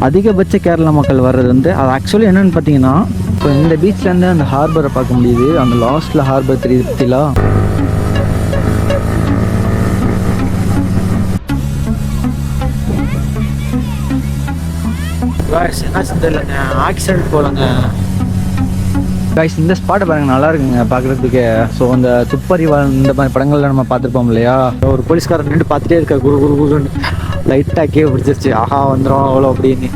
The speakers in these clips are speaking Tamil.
அதிகபட்ச கேரளா மக்கள் வர்றது வந்து அது ஆக்சுவலி என்னென்னு பார்த்தீங்கன்னா, இப்போ இந்த பீச்லேருந்து அந்த ஹார்பரை பார்க்க முடியுது. அந்த லாஸ்ட்டில் ஹார்பர் தெரியுது பற்றிலா. என்ன தெரியலங்க, ஆக்சிடென்ட் போலங்க காய்ஸ். இந்த ஸ்பாட்டை பாருங்க, நல்லா இருக்குங்க பார்க்குறதுக்கு. ஸோ அந்த துப்பறிவாள் இந்த மாதிரி படங்கள்ல நம்ம பார்த்துருப்போம் இல்லையா, ஒரு போலீஸ்காரர் நின்று பார்த்துட்டே இருக்கா, குரு குரு குருன்னு லைட்டாக கீழே பிடிச்சிருச்சு. ஆஹா வந்துடும் அவ்வளோ அப்படின்னு.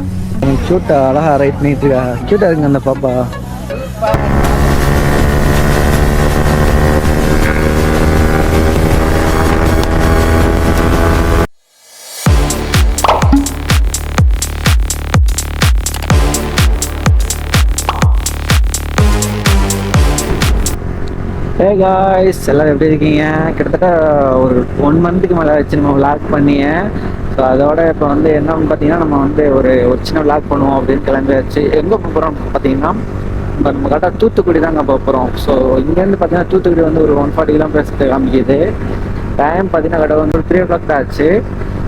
க்யூட்டா அழகா ரைட் பண்ணிட்டு இருக்கா, க்யூட்டாக இருக்குங்க அந்த பாப்பா. ஹே காய்ஸ், எல்லோரும் எப்படி இருக்கீங்க? கிட்டத்தட்ட ஒரு 1 மந்த்துக்கு மேலே ஆச்சு நம்ம விளாக் பண்ணிய. ஸோ அதோட இப்போ வந்து என்னன்னு பார்த்தீங்கன்னா, நம்ம வந்து ஒரு சின்ன விளாக் பண்ணுவோம் அப்படின்னு கிளம்பியாச்சு. எங்கே போகிறோம் பார்த்தீங்கன்னா, நம்ம கரெக்டாக தூத்துக்குடி தாங்க போகிறோம். ஸோ இங்கேருந்து பார்த்தீங்கன்னா தூத்துக்குடி வந்து ஒரு 140 கிலோமீட்டர்ஸ் காமிக்குது. டைம் பார்த்தீங்கன்னா கடை வந்து 3 o'clock தான் ஆச்சு.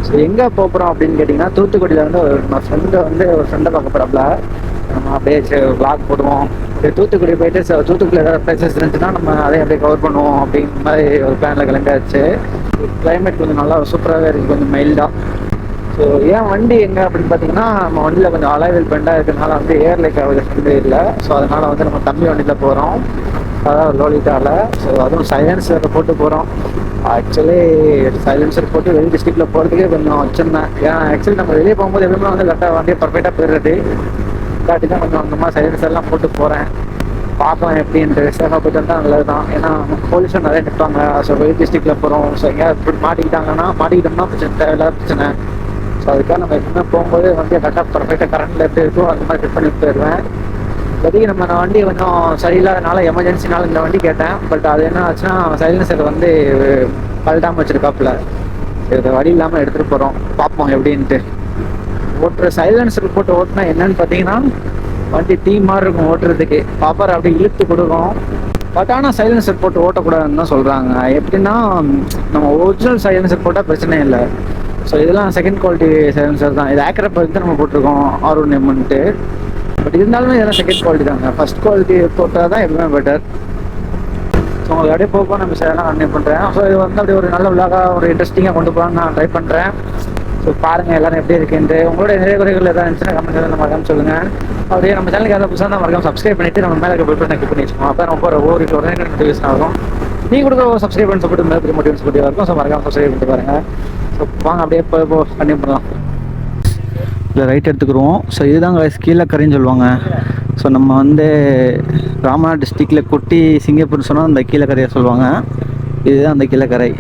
ஸோ எங்கே போகிறோம் அப்படின்னு கேட்டிங்கன்னா, தூத்துக்குடியில் வந்து ஒரு ஃப்ரெண்டை பார்க்க போகிறாப்புல. நம்ம அப்படியே விளாக் போடுவோம். தூத்துக்குடி போயிட்டு தூத்துக்குடியில் ஏதாவது பிளேசஸ் இருந்துச்சுன்னா நம்ம அதை அப்படியே கவர் பண்ணுவோம் அப்படிங்கிற மாதிரி ஒரு பிளானில் கிளம்பியாச்சு. கிளைமேட் கொஞ்சம் நல்லா சூப்பராகவே இருக்குது, கொஞ்சம் மைல்டாக. ஸோ ஏன் வண்டி எங்கே அப்படின்னு பார்த்தீங்கன்னா, நம்ம வண்டியில் கொஞ்சம் அலைவில் பெண்டாக இருக்கிறதுனால வந்து ஏர் லைக் ஆகுது ஃப்ரெண்டு இல்லை. ஸோ அதனால் வந்து நம்ம தம்பி வண்டியில் போகிறோம், அதாவது லோலிட்டாவில். ஸோ அதுவும் சைலன்சர் போட்டு போகிறோம். ஆக்சுவலி சைலன்சர் போட்டு வெளி டிஸ்ட்ரிக்டில் போகிறதுக்கே கொஞ்சம் வச்சுருந்தேன். ஏன்னா ஆக்சுவலி நம்ம வெளியே போகும்போது எப்பவுமே வந்து கரெக்டாக வண்டியை பர்ஃபெக்டாக போயிடுறது. காட்டி தான் கொஞ்சம் அந்த மாதிரி சைலன்சர்லாம் போட்டு போகிறேன். பார்க்கலாம் எப்படின்ட்டு. சேஃபாக போய்ட்டு வந்தால் நல்லது தான். ஏன்னா போலீஸும் நிறைய நிற்பாங்க. ஸோ வெளி டிஸ்ட்ரிக்டில் போகிறோம். ஸோ எங்கேயாவது மாட்டிக்கிட்டோம்னா பிரச்சனை, தேவையில்லாத பிரச்சனை. ஸோ அதுக்காக நம்ம எப்பவுமே போகும்போது வண்டியை கரெக்டாக பர்ஃபெக்டாக கரண்டில் எப்படி இருக்கும் அந்த மாதிரி ஃபிட் பண்ணி போயிடுவேன். இப்போதைக்கு நம்ம வண்டி கொஞ்சம் சரியில்லாதனால எமர்ஜென்சினால இந்த வண்டி கேட்டேன். பட் அது என்ன ஆச்சுன்னா, சைலன்சர் வந்து கழட்டாமல் வச்சுருக்காப்புல. இது வழி இல்லாமல் எடுத்துகிட்டு போகிறோம், பார்ப்போம் எப்படின்ட்டு. ஓட்டுற சைலன்சர் போட்டு ஓட்டினா என்னன்னு பார்த்தீங்கன்னா, வண்டி தீ மாதிரி இருக்கும் ஓட்டுறதுக்கு. பாப்பர் அப்படி இழுத்து கொடுக்கும். பட் ஆனால் சைலன்சர் போட்டு ஓட்டக்கூடாதுன்னு தான் சொல்கிறாங்க. எப்படின்னா, நம்ம ஒரிஜினல் சைலன்சர் போட்டால் பிரச்சனை இல்லை. ஸோ இதெல்லாம் செகண்ட் குவாலிட்டி சைலன்சர் தான். இது ஆக்ரப் தான் நம்ம போட்டிருக்கோம், R1Mன்ட்டு. பட் இருந்தாலுமே இதெல்லாம் செகண்ட் குவாலிட்டி தாங்க. ஃபர்ஸ்ட் குவாலிட்டி போட்டால் தான் எப்பவுமே பெட்டர். ஸோ உங்களுக்கு அப்படியே போக நம்ம சேனலாக ரன் பண்ணுறேன். ஸோ இது வந்து அப்படியே ஒரு நல்ல விளாகாக ஒரு இன்ட்ரெஸ்டிங்காக கொண்டு போகலான்னு நான் ட்ரை பண்ணுறேன். ஸோ பாருங்கள் எல்லாரும் எப்படி இருக்குன்ட்டு. உங்களோட நிறைய குறைகள் எதாவது இருந்துச்சுன்னா கமெண்ட் சேனலில் மறக்காம சொல்லுங்கள். அப்படியே நம்ம சேனலுக்கு ஏதாவது புதுசாக தான் மறக்காம சப்ஸ்கிரைப் பண்ணிவிட்டு நம்ம மேலே பெல் பட்டனை கிளிக் பண்ணி வச்சுக்கோங்க. அப்போ நம்ம போகிற ஒவ்வொரு நோட்டிஃபிகேஷன் ஆகும். நீங்கள் கொடுக்குற ஒரு சப்ஸ்கிரைப் பண்ணி சப்போர்ட் மேலே பெரிய மோட்டிவேஷன் சப்போர்ட்டிவாக இருக்கும். ஸோ மறக்காம சப்ஸ்கிரைப் பண்ணிட்டு பாருங்கள். ஸோ வாங்க அப்படியே இப்போ கண்டினியூ பண்ணலாம். இல்லை ரைட் எடுத்துக்கிடுவோம். ஸோ இதுதாங்க கீழக்கரைன்னு சொல்லுவாங்க. ஸோ நம்ம வந்து ராமநாடு டிஸ்ட்ரிக்டில் கொட்டி சிங்கப்பூர்னு சொன்னால் அந்த கீழக்கரையை சொல்லுவாங்க. இதுதான் அந்த Kilakarai.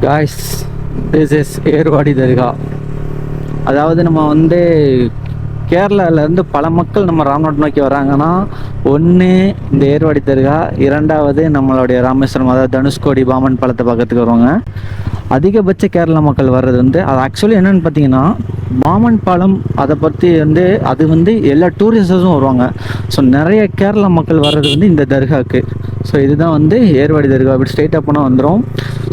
Guys, this is Ervadi Dargah. அதாவது நம்ம வந்து கேரளாவிலேருந்து பல மக்கள் நம்ம ராமநாடு நோக்கி வராங்கன்னா, ஒன்று இந்த ஏர்வாடி தர்கா, இரண்டாவது நம்மளுடைய ராமேஸ்வரம், அதாவது தனுஷ்கோடி பாமன் பாலத்தை பார்க்கறதுக்கு வருவாங்க. அதிகபட்ச கேரளா மக்கள் வர்றது வந்து அது ஆக்சுவலி என்னென்னு பார்த்தீங்கன்னா, பாமன் பாலம் அதை பற்றி வந்து அது வந்து எல்லா டூரிஸ்டர்ஸும் வருவாங்க. ஸோ நிறைய கேரளா மக்கள் வர்றது வந்து இந்த தர்காவுக்கு. ஸோ இதுதான் வந்து ஏர்வாடி தர்கா. அப்படி ஸ்ட்ரெயிட்டாக போனால் வந்துடும்.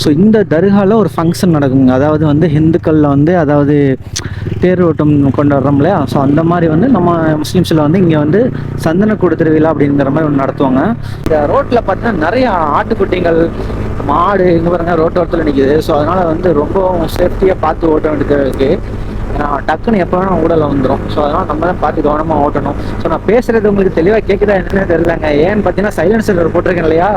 ஸோ இந்த தர்காவில் ஒரு ஃபங்க்ஷன் நடக்குங்க. அதாவது வந்து ஹிந்துக்களில் வந்து அதாவது தேர் ஓட்டம் கொண்டாடுறோம் இல்லையா, ஸோ அந்த மாதிரி வந்து நம்ம முஸ்லீம்ஸில் வந்து இங்கே வந்து சந்தனக்கூடு திருவிழா அப்படிங்கிற மாதிரி ஒன்று நடத்துவாங்க. இந்த ரோட்டில் பார்த்தீங்கன்னா நிறைய ஆட்டுக்குட்டிகள், மாடு இங்கே பாருங்க ரோட்டோரத்தில் நிற்கிது. ஸோ அதனால் வந்து ரொம்ப சேஃப்டியாக பார்த்து ஓட்ட வேண்டியது இருக்குது. டக்குன்னு எப்போ வேணால் ஊடல வந்துடும். ஸோ அதனால் நம்ம தான் பார்த்து கவனமாக ஓட்டணும். ஸோ நான் பேசுகிறது உங்களுக்கு தெளிவாக கேட்குதா என்னன்னு தெரியலங்க. ஏன்னு பார்த்தீங்கன்னா சைலன்சர் போட்டிருக்கேன் இல்லையா,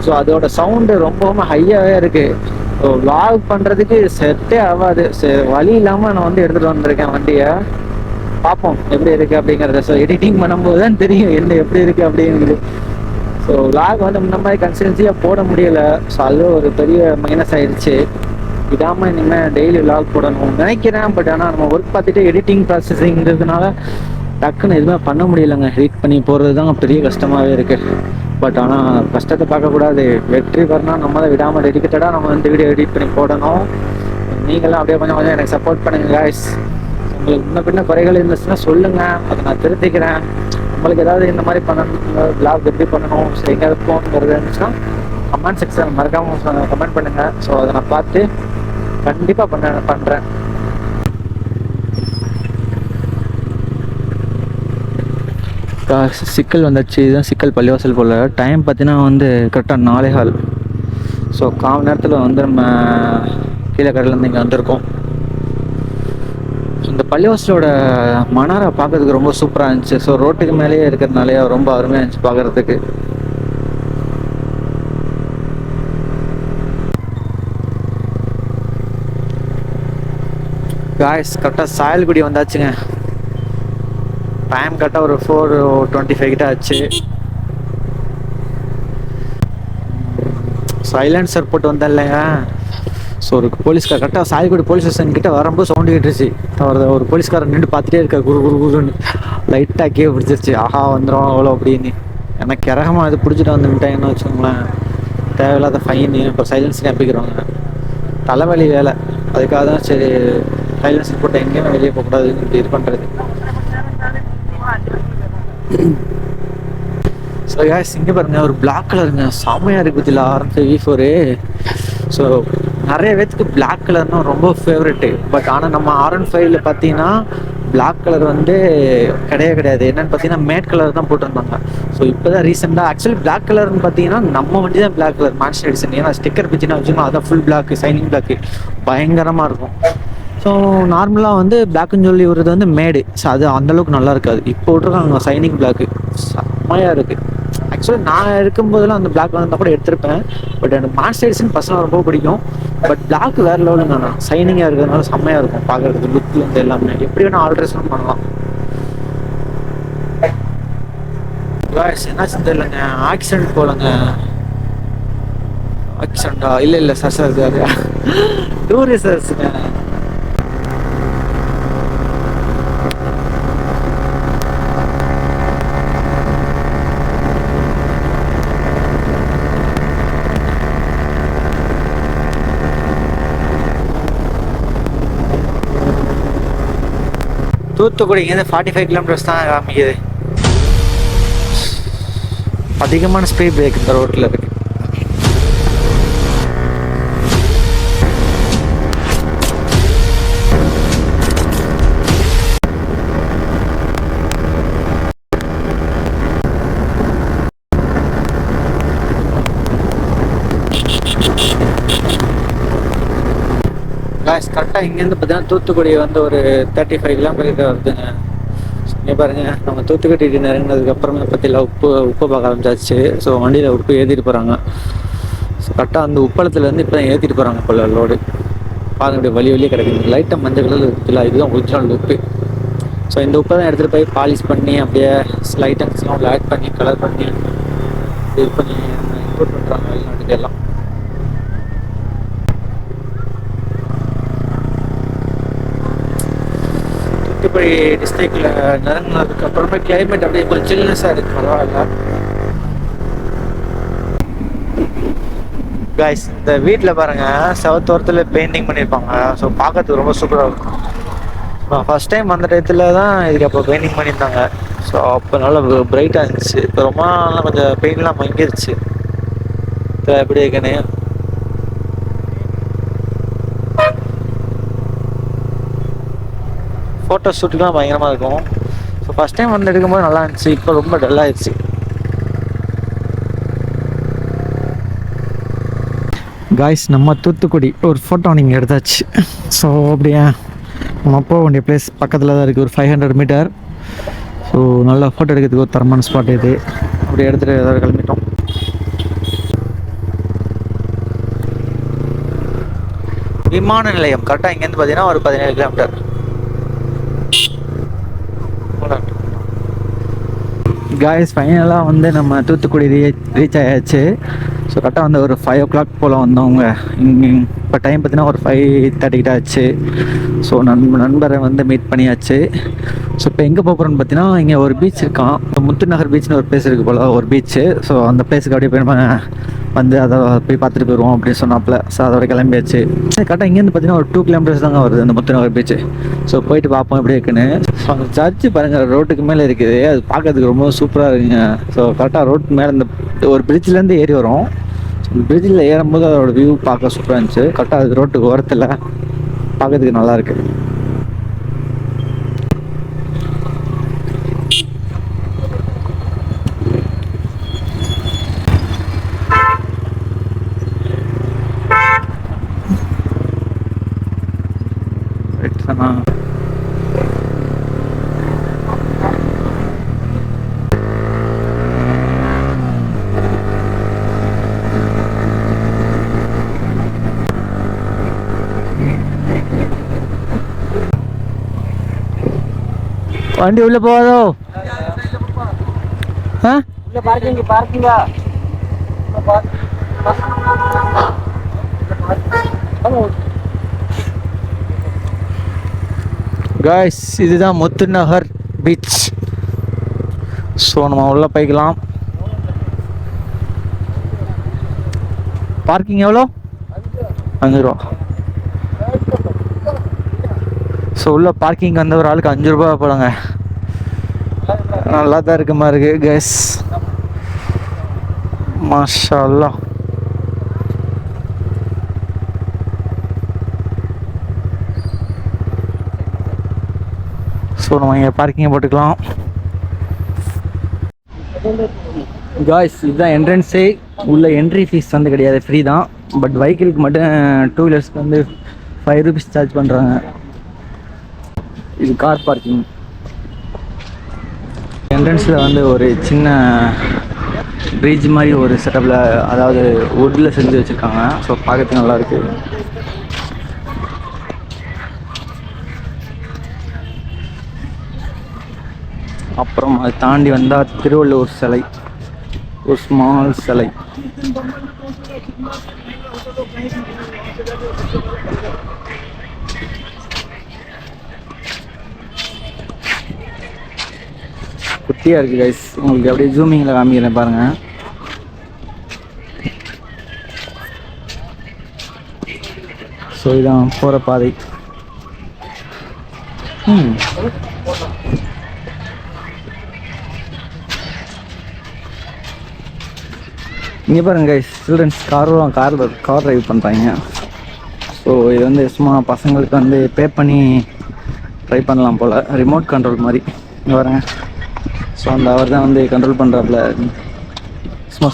ஸோ அதோட சவுண்டு ரொம்பவும் ஹையாகவே இருக்குது. ஸோ விளாக் பண்ணுறதுக்கு செட்டே ஆகாது. வழி இல்லாமல் நான் வந்து எடுத்துகிட்டு வந்திருக்கேன் வண்டியை. பார்ப்போம் எப்படி இருக்குது அப்படிங்கிறத. ஸோ எடிட்டிங் பண்ணும்போது தான் தெரியும் என்ன எப்படி இருக்குது அப்படிங்கிறது. ஸோ விளாக் வந்து முன்ன மாதிரி கன்சிஸ்டன்சியாக போட முடியலை. ஸோ அது ஒரு பெரிய மைனஸ் ஆயிடுச்சு. விடாமல் இனிமேல் டெய்லி விளாக் போடணும் நினைக்கிறேன். பட் ஆனால் நம்ம ஒர்க் பார்த்துட்டு எடிட்டிங் ப்ராசஸிங்கிறதுனால டக்குன்னு எதுவுமே பண்ண முடியலைங்க. எடிட் பண்ணி போகிறது தான் பெரிய கஷ்டமாகவே இருக்குது. பட் ஆனால் கஷ்டத்தை பார்க்கக்கூடாது. வெற்றி பெறணும் நம்ம தான் விடாமல் டெடிக்கேட்டடாக நம்ம இந்த வீடியோ எடிட் பண்ணி போடணும். நீங்களாம் அப்படியே கொஞ்சம் கொஞ்சம் எனக்கு சப்போர்ட் பண்ணுங்கள் காய்ஸ். உங்களுக்கு இன்னும் பின்ன குறைகள் இருந்துச்சுன்னா சொல்லுங்கள், அதை நான் திருத்திக்கிறேன். உங்களுக்கு ஏதாவது இந்த மாதிரி பண்ணணும், விளாக் எப்படி பண்ணணும், சரி எங்கேயாவது போகணுங்கிறது இருந்துச்சுன்னா கமெண்ட் செக்ஷன் மறக்காமல் கமெண்ட் பண்ணுங்கள். ஸோ அதை நான் பார்த்து கண்டிப்பாக பண்ணுறேன். சிக்கல் வந்துடுச்சு. இதுதான் சிக்கல் பள்ளிவாசல் போல். டைம் பார்த்தீங்கன்னா வந்து கரெக்டாக 4:15. ஸோ கால் நேரத்தில் வந்து நம்ம கீழக்கரையிலேருந்து இங்கே வந்திருக்கோம். இந்த பள்ளிவாசலோட மணாரை பார்க்கறதுக்கு ரொம்ப சூப்பராக இருந்துச்சு. ஸோ ரோட்டுக்கு மேலேயே இருக்கிறதுனாலே ரொம்ப அருமையாக இருந்துச்சு பார்க்குறதுக்கு. காய்ஸ் கரெக்டாக சாயல்குடி வந்தாச்சுங்க. டைம் கரெக்டாக ஒரு 4:25 கிட்ட ஆச்சு. சைலன்சர் போட்டு வந்தேன் இல்லைங்க. ஸோ ஒரு போலீஸ்கார் கரெக்டாக சாயல்குடி போலீஸ் ஸ்டேஷன் கிட்ட வரும்போது சவுண்டு கேட்டுருச்சு. ஒரு போலீஸ்காரர் நின்று பார்த்துட்டே இருக்கா, குரு குரு குருன்னு. லைட்டாக கீழே பிடிச்சிருச்சு. ஆஹா வந்துடும் அவ்வளோ அப்படின்னு. எனக்கு கிறகமாக இது பிடிச்சிட்டு வந்துட்டாங்கன்னு வச்சுக்கோங்களேன், தேவையில்லாத ஃபைனு இப்போ சைலன்ஸ் கேப்பிக்கிறவங்க தலைவலி வேலை. அதுக்காக தான் சரி சைலன்ஸ் போட்டு எங்கேயுமே வெளியே போகக்கூடாதுன்னு இப்படி இது பண்ணுறது. ஸோ கேஸ் இங்கே பாருங்க, ஒரு பிளாக் கலருங்க செம்மையாக இருக்குது பற்றியில் R15V4. ஸோ நிறைய பேத்துக்கு பிளாக் கலர்னா ரொம்ப ஃபேவரெட்டு. பட் ஆனால் நம்ம R15ல பார்த்தீங்கன்னா பிளாக் கலர் வந்து கிடையாது. என்னென்னு பார்த்தீங்கன்னா மேட் கலர் தான் போட்டிருந்தாங்க. ஸோ இப்போ தான் ரீசெண்டாக ஆக்சுவலி பிளாக் கலர்னு பார்த்தீங்கன்னா நம்ம வண்டி தான் பிளாக் கலர் மேன்ஷன் எடிஷன். ஏன்னா ஸ்டிக்கர் பிச்சுன்னா வச்சுக்கோங்க, அதான் ஃபுல் பிளாக் சைனிங் பிளாக்கு பயங்கரமாக இருக்கும். ஸோ நார்மலாக வந்து பிளாக்குன்னு சொல்லி விடுறது வந்து மேடு. ஸோ அது அந்தளவுக்கு நல்லா இருக்காது. இப்போ விட்ருக்காங்க சைனிங் பிளாக்கு செம்மையாக இருக்குது. ஆக்சுவலி நான் இருக்கும்போதெல்லாம் அந்த பிளாக் வந்தால் கூட எடுத்திருப்பேன். பட் எனக்கு மேன்ஷன் எடிஷன் பர்சனலாக ரொம்ப பிடிக்கும். பட் பிளாக் வேறு லெவலுங்க. நான் சைனிங்காக இருக்கிறதுனால செம்மையாக இருக்கும் பார்க்குறதுக்கு. லுக்லேருந்து எல்லாமே எப்படி வேணால் ஆல்ட்ரேஷன் பண்ணலாம். என்னாச்சு தெரியலங்க, ஆக்சிடென்ட் போலங்க. ஆக்சிடென்டா? இல்லை சார் டூரிஸ்டர்ஸுங்க. தூத்துக்குடி இங்கேருந்து 45 கிலோமீட்டர்ஸ் தான் காமிக்குது. அதிகமான ஸ்பீட் பிரேக் இந்த ரோட்டில் இருக்கு. கரெக்டாக இங்கேருந்து பார்த்தீங்கன்னா தூத்துக்குடி வந்து ஒரு 35 கிலோமீட்டர் வருதுங்க. இங்கே பாருங்கள், நம்ம தூத்துக்குடி இறங்கினதுக்கப்புறமே பற்றியில் உப்பு பார்க்க ஆரம்பிச்சாச்சு. ஸோ வண்டியில் உப்பு ஏற்றிட்டு போகிறாங்க. ஸோ கரெக்டாக அந்த உப்பளத்துலேருந்து இப்போ தான் ஏற்றிட்டு போகிறாங்க போல லோடு. பாருங்க வழியே கிடக்குது. லைட்டாக மஞ்சள் கலர் இருக்குல்ல, இதுதான் ஒரிஜினல் உப்பு. ஸோ இந்த உப்பை தான் எடுத்துகிட்டு போய் பாலிஷ் பண்ணி அப்படியே லைட்டன்ஸ்லாம் ஆட் பண்ணி கலர் பண்ணி இது பண்ணி இம்போர்ட் பண்ணுறாங்க வெளிநாட்டுக்கு எல்லாம். தூத்துக்குடி டிஸ்ட்ரிக்டில் நெருங்கினதுக்கு அப்புறமே கிளைமேட் அப்படியே கொஞ்சம் சில்னஸாக இருக்குது, பரவாயில்ல. கைஸ் இந்த வீட்டில் பாருங்கள், செவத்தோரத்தில் பெயிண்டிங் பண்ணியிருப்பாங்க. ஸோ பார்க்கறதுக்கு ரொம்ப சூப்பராக இருக்கும். ஃபஸ்ட் டைம் அந்த டயத்தில் தான் இதுக்கு அப்போ பெயிண்டிங் பண்ணியிருந்தாங்க. ஸோ அப்போ நல்லா பிரைட்டாக இருந்துச்சு. இப்போ ரொம்ப நாள் கொஞ்சம் பெயிண்ட்லாம் மங்கிருச்சு. எப்படி இருக்குன்னு ஃபோட்டோ ஷூட்டுக்கெலாம் பயங்கரமாக இருக்கும். ஸோ ஃபஸ்ட் டைம் வந்து எடுக்கும்போது நல்லா இருந்துச்சு. இப்போ ரொம்ப டல்லாகிடுச்சு. காய்ஸ் நம்ம தூத்துக்குடி ஒரு ஃபோட்டோ நீங்கள் எடுத்தாச்சு. ஸோ அப்படியே நம்ம போக வேண்டிய பிளேஸ் பக்கத்தில் தான் இருக்குது, ஒரு 500 மீட்டர். ஸோ நல்லா ஃபோட்டோ எடுக்கிறதுக்கு ஒரு தரமான ஸ்பாட் இது. அப்படி எடுத்துகிட்டு ஏதாவது கிளம்பிட்டோம். விமான நிலையம் கரெக்டாக இங்கேருந்து பார்த்தீங்கன்னா ஒரு 17 கிலோமீட்டர். காய்ஸ் ஃபைனலாக வந்து நம்ம தூத்துக்குடி ரீச் ஆயாச்சு. ஸோ கரெக்டாக வந்து ஒரு 5 o'clock போல் வந்தவங்க. இங்கே இப்போ டைம் பார்த்தீங்கன்னா ஒரு 5:30 கிட்ட ஆச்சு. ஸோ நண்பரை வந்து மீட் பண்ணியாச்சு. ஸோ இப்போ எங்கே போகிறோன்னு பார்த்தீங்கன்னா, இங்கே ஒரு பீச் இருக்கான், முத்துநகர் பீச்னு ஒரு பிளேஸ் இருக்குது போல், ஒரு பீச்சு. ஸோ அந்த பிளேஸுக்கு அப்படியே போய் நம்ம வந்து அதை போய் பார்த்துட்டு போயிடுவோம் அப்படின்னு சொன்னாப்புல. ஸோ அதோட கிளம்பியாச்சு. கரெக்டாக இங்கேருந்து பார்த்தீங்கன்னா ஒரு 2 kilometers தாங்க வருது அந்த முத்துநகர் பீச்சு. ஸோ போயிட்டு பார்ப்போம் எப்படி இருக்குன்னு. ஸோ அந்த சர்ச்சு பாருங்கள், ரோட்டுக்கு மேலே இருக்குது. அது பார்க்கறதுக்கு ரொம்ப சூப்பராக இருக்குங்க. ஸோ கரெக்டாக ரோட்டு மேலே இந்த ஒரு பிரிட்ஜ்லேருந்து ஏறி வரும். பிரிட்ஜில் ஏறும்போது அதோட வியூ பார்க்க சூப்பராக இருந்துச்சு. கரெக்டாக அது ரோட்டுக்கு ஓரத்தில் பார்க்கறதுக்கு நல்லாயிருக்கு. தானா? வண்டி உள்ள போகாதோ? உள்ள பார்க்கிங்கா காய்ஸ், இதுதான் முத்துநகர் பீச். ஸோ நம்ம உள்ள போய்க்கலாம். பார்க்கிங் எவ்வளோ? 5 ரூபா. ஸோ உள்ள பார்க்கிங் வந்து ஒரு ஆளுக்கு 5 ரூபா போடுங்க. நல்லா தான் இருக்க மாதிரி இருக்கு கேஸ். மாஷா அல்லாஹ். ஸோ நம்ம இங்கே பார்க்கிங்கை போட்டுக்கலாம். காய்ஸ், இதுதான் என்ட்ரன்ஸே. உள்ள என்ட்ரி ஃபீஸ் வந்து கிடையாது, ஃப்ரீ தான். பட் வெஹிக்கிளுக்கு மட்டும் 2 வீலர்ஸ்க்கு வந்து 5 ரூபீஸ் சார்ஜ் பண்ணுறாங்க. இது கார் பார்க்கிங். என்ட்ரன்ஸில் வந்து ஒரு சின்ன பிரிட்ஜ் மாதிரி ஒரு செட்டப்பில், அதாவது வுட்டில் செஞ்சு வச்சுருக்காங்க. ஸோ பார்க்கறதுக்கு நல்லாயிருக்கு. அப்புறம் அதை தாண்டி வந்தால் திருவள்ளுவர் சிலை, ஒரு ஸ்மால் சிலை. குட்டியாக இருக்குது கைஸ். உங்களுக்கு அப்படியே ஜூமிங்கில் காமிக்கிறேன் பாருங்கள். ஸோ இதான் போகிற பாதை. இங்கே பாருங்க கைஸ், சில்ட்ரன்ஸ் கார் ட்ரைவ் பண்ணுறாங்க. ஸோ இது வந்து சும்மா பசங்களுக்கு வந்து பே பண்ணி ட்ரை பண்ணலாம் போல், ரிமோட் கண்ட்ரோல் மாதிரி. இங்கே வரேன். ஸோ அந்த அவர் தான் வந்து கண்ட்ரோல் பண்ணுறாப்புல. சும்மா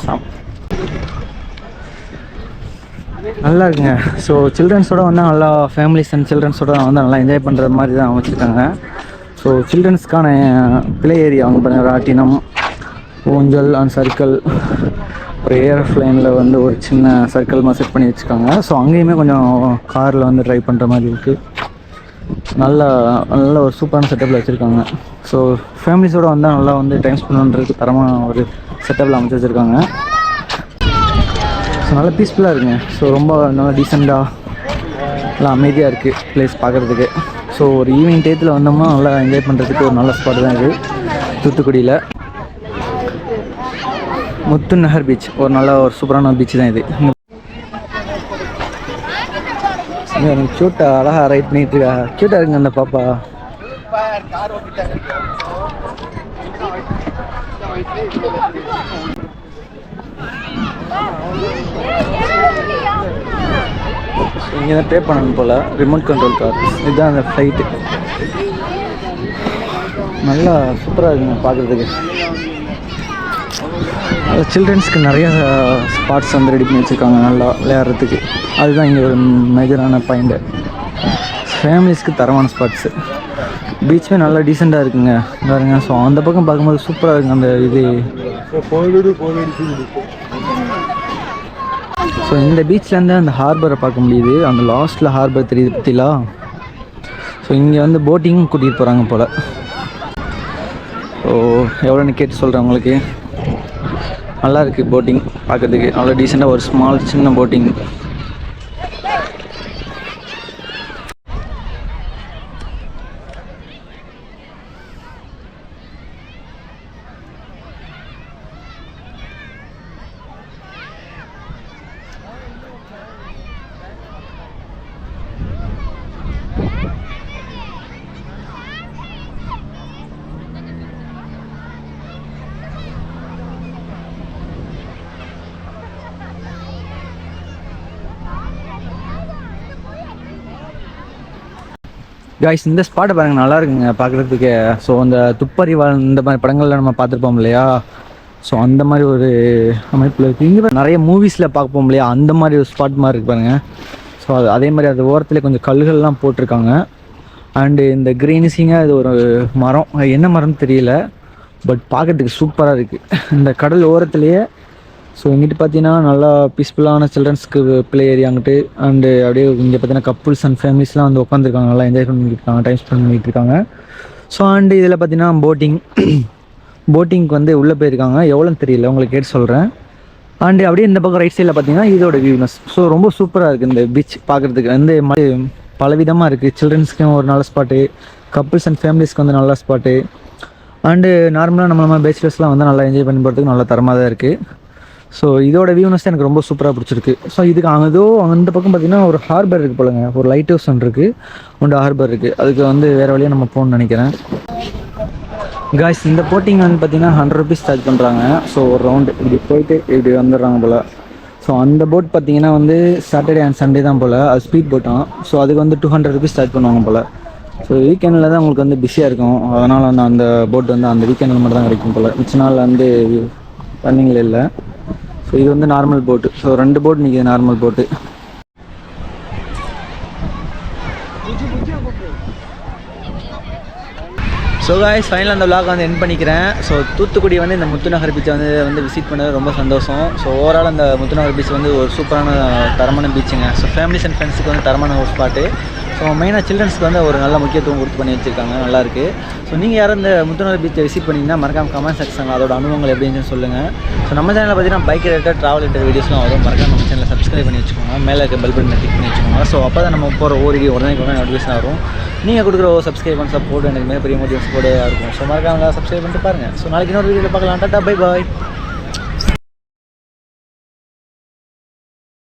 நல்லா இருக்குங்க. ஸோ சில்ட்ரன்ஸோட வந்து நல்லா ஃபேமிலிஸ் அண்ட் சில்ட்ரன்ஸோட வந்து நல்லா என்ஜாய் பண்ணுற மாதிரி தான் வச்சுருக்காங்க. ஸோ சில்ட்ரன்ஸ்க்கான ப்ளே ஏரியா அவங்க பாருங்கள், ராட்டினம், ஊஞ்சல் அண்ட் சர்க்கிள், ஒரு ஏரோப்ளைனில் வந்து ஒரு சின்ன சர்க்கிள் மாதிரி செட் பண்ணி வச்சுருக்காங்க. ஸோ அங்கேயுமே கொஞ்சம் காரில் வந்து ட்ரைவ் பண்ணுற மாதிரி இருக்குது. நல்ல ஒரு சூப்பரான செட்டப்பில் வச்சுருக்காங்க. ஸோ ஃபேமிலிஸோடு வந்தால் நல்லா வந்து டைம் ஸ்பெண்ட் பண்ணுறதுக்கு தரமான ஒரு செட்டப்பில் அமைச்சு வச்சுருக்காங்க. ஸோ நல்லா பீஸ்ஃபுல்லாக இருக்குங்க. ஸோ ரொம்ப நல்லா டீசெண்டாக நல்லா அமைதியாக இருக்குது ப்ளேஸ் பார்க்குறதுக்கு. ஸோ ஒரு ஈவினிங் டயத்தில் வந்தோம்னா நல்லா என்ஜாய் பண்ணுறதுக்கு ஒரு நல்ல ஸ்பாட் தான் இது, தூத்துக்குடியில். முத்துநகர் பீச் ஒரு நல்ல ஒரு சூப்பரான பீச் தான் இது. க்யூட்டா அழகாக ரைட் பண்ணிட்டு இருக்கா. க்யூட்டாக இருக்குங்க அந்த பாப்பா. இங்கே தான் பே பண்ணணும் போல், ரிமோட் கண்ட்ரோல் கார். இதுதான் அந்த ஃப்ளைட்டு. நல்லா சூப்பராக இருக்குங்க பார்க்குறதுக்கு. சில்ட்ரன்ஸ்க்கு நிறைய ஸ்பாட்ஸ் வந்து ரெடி பண்ணி வச்சுருக்காங்க நல்லா விளையாடுறதுக்கு. அதுதான் இங்கே ஒரு மேஜரான பாயிண்ட்டு. ஃபேமிலிஸ்க்கு தரமான ஸ்பாட்ஸு. பீச்சுமே நல்லா டீசெண்டாக இருக்குங்க பாருங்க. ஸோ அந்த பக்கம் பார்க்கும்போது சூப்பராக இருக்குங்க அந்த இது. ஸோ இந்த பீச்லேருந்து அந்த ஹார்பரை பார்க்க முடியுது. அந்த லாஸ்ட்டில் ஹார்பர் தெரியுது பற்றிலா. ஸோ இங்கே வந்து போட்டிங் கூட்டிகிட்டு போகிறாங்க போல். ஸோ எவ்வளோன்னு கேட்டு சொல்கிறேன் உங்களுக்கு. நல்லா இருக்குது போட்டிங் பார்க்குறதுக்கு. அவ்வளோ டீசெண்டாக ஒரு ஸ்மால் சின்ன போட்டிங். காய்ஸ், இந்த ஸ்பாட்டை பாருங்கள், நல்லா இருக்குங்க பார்க்குறதுக்கு. ஸோ அந்த துப்பறிவாள் இந்த மாதிரி படங்களில் நம்ம பார்த்துருப்போம் இல்லையா. ஸோ அந்த மாதிரி ஒரு அமைப்பில் இருக்குது. இங்கே நிறைய மூவிஸில் பார்ப்போம் இல்லையா, அந்த மாதிரி ஒரு ஸ்பாட் மாதிரி இருக்கு பாருங்கள். ஸோ அதே மாதிரி அது ஓரத்துலேயே கொஞ்சம் கல்லுகள்லாம் போட்டிருக்காங்க. அண்டு இந்த க்ரீனிஷிங்காக இது ஒரு மரம், என்ன மரம்னு தெரியல, பட் பார்க்கறதுக்கு சூப்பராக இருக்குது இந்த கடல் ஓரத்துலேயே. ஸோ இங்கிட்டு பார்த்தீங்கன்னா நல்லா பீஸ்ஃபுல்லான சில்ட்ரன்ஸ்க்கு ப்ளே ஏரியா அங்கிட்டு. அண்டு அப்படியே இங்கே பார்த்தீங்கன்னா கப்புள்ஸ் அண்ட் ஃபேமிலிஸ்லாம் வந்து உட்காந்துருக்காங்க, நல்லா என்ஜாய் பண்ணிட்டு இருக்காங்க, டைம் ஸ்பெண்ட் பண்ணிட்டு இருக்காங்க. ஸோ அண்டு இதில் பார்த்தீங்கன்னா போட்டிங்க்கு வந்து உள்ளே போயிருக்காங்க, எவ்வளோன்னு தெரியல, உங்களுக்கு கேட்டு சொல்கிறேன். அண்டு அப்படியே இந்த பக்கம் ரைட் சைடில் பார்த்தீங்கன்னா இதோட வியூனஸ். ஸோ ரொம்ப சூப்பராக இருக்குது இந்த பீச் பார்க்குறதுக்கு. வந்து பலவிதமாக இருக்குது. சில்ட்ரன்ஸ்க்கும் ஒரு நல்ல ஸ்பாட்டு, கப்புள்ஸ் அண்ட் ஃபேமிலிஸ்க்கு வந்து நல்ல ஸ்பாட்டு. அண்டு நார்மலாக நம்ம பேச்சுலர்ஸ்லாம் வந்து நல்லா என்ஜாய் பண்ணி போகிறதுக்கு நல்ல தரமாக தான் இருக்குது. ஸோ இதோட வியூனஸ் எனக்கு ரொம்ப சூப்பராக பிடிச்சிருக்கு. ஸோ இதுக்கு அந்த பக்கம் பார்த்திங்கன்னா ஒரு ஹார்பர் இருக்குது போலங்க, ஒரு லைட் ஹவுஸ் ஒன்று இருக்குது, ஒன்று ஹார்பர் இருக்குது. அதுக்கு வந்து வேறு வழியாக நம்ம போகணுன்னு நினைக்கிறேன். காய்ஸ் இந்த போட்டிங் வந்து பார்த்திங்கன்னா 100 ருபீஸ் சார்ஜ் பண்ணுறாங்க. ஸோ ஒரு ரவுண்டு இப்படி போயிட்டு இப்படி வந்துடுறாங்க போல். ஸோ அந்த போட் பார்த்திங்கன்னா வந்து சாட்டர்டே அண்ட் சண்டே தான் போல், அது ஸ்பீட் போட்டான். ஸோ அதுக்கு வந்து 200 ருபீஸ் சார்ஜ் பண்ணுவாங்க போல். ஸோ வீக்கெண்டில் தான் உங்களுக்கு வந்து பிஸியாக இருக்கும், அதனால் வந்து அந்த போட் வந்து அந்த வீக்கெண்டில் மட்டும் தான் கிடைக்கும் போல், மிச்ச நாள் வந்து ரன்னிங்கில் இல்லை. ஸோ இது வந்து நார்மல் போட்டு. ஸோ 2 போட் நிற்கிது நார்மல் போட்டு. ஸோ காய்ஸ் ஃபைனலாக அந்த விளாக் வந்து எண்ட் பண்ணிக்கிறேன். ஸோ தூத்துக்குடி வந்து இந்த முத்துநகர் பீச்சை வந்து விசிட் பண்ணது ரொம்ப சந்தோஷம். ஸோ ஓவரால் அந்த முத்துநகர் பீச் வந்து ஒரு சூப்பரான தரமான பீச்சுங்க. ஸோ ஃபேமிலிஸ் அண்ட் ஃப்ரெண்ட்ஸுக்கு வந்து தரமான ஒரு ஸ்பாட்டு. ஸோ மெயினாக சில்ட்ரன்ஸ்க்கு வந்து ஒரு நல்ல முக்கியத்துவம் கொடுத்து பண்ணி வச்சுருக்காங்க, நல்லாயிருக்கு. ஸோ நீங்கள் யாரும் இந்த முத்துநகர் பீச்சை விசிட் பண்ணிங்கன்னா மறக்காம கமெண்ட் செக்ஷனில் அதோட அனுபவங்கள் எப்படி இருந்துன்னு சொல்லுங்கள். ஸோ நம்ம சேனலில் பார்த்தீங்கன்னா பைக் ரிலேட்டட், ட்ராவல் ரிலேட்டட் வீடியோஸ்லாம் வரும். மறக்காம நம்ம சேனலில் சப்ஸ்கிரைப் பண்ணி வச்சுக்கோங்க, மேலே இருக்க பெல் பட்டனை கிளிக் பண்ணி வச்சுக்கோங்க. ஸோ அப்போ தான் நம்ம போகிற உடனே நோட்டிஃபிகேஷன் வரும். நீங்கள் கொடுக்குற சப்ஸ்கிரைப் பண்ண சப்போர்ட் எனக்கு மிகப்பெரிய மோட்டிவேஷன் போர்டாக இருக்கும். ஸோ மறக்காம சப்ஸ்கிரைப் பண்ணிட்டு பாருங்கள். ஸோ நாளைக்கு இன்னொரு வீடியோவில் பார்க்கலாம். Tata, bye bye.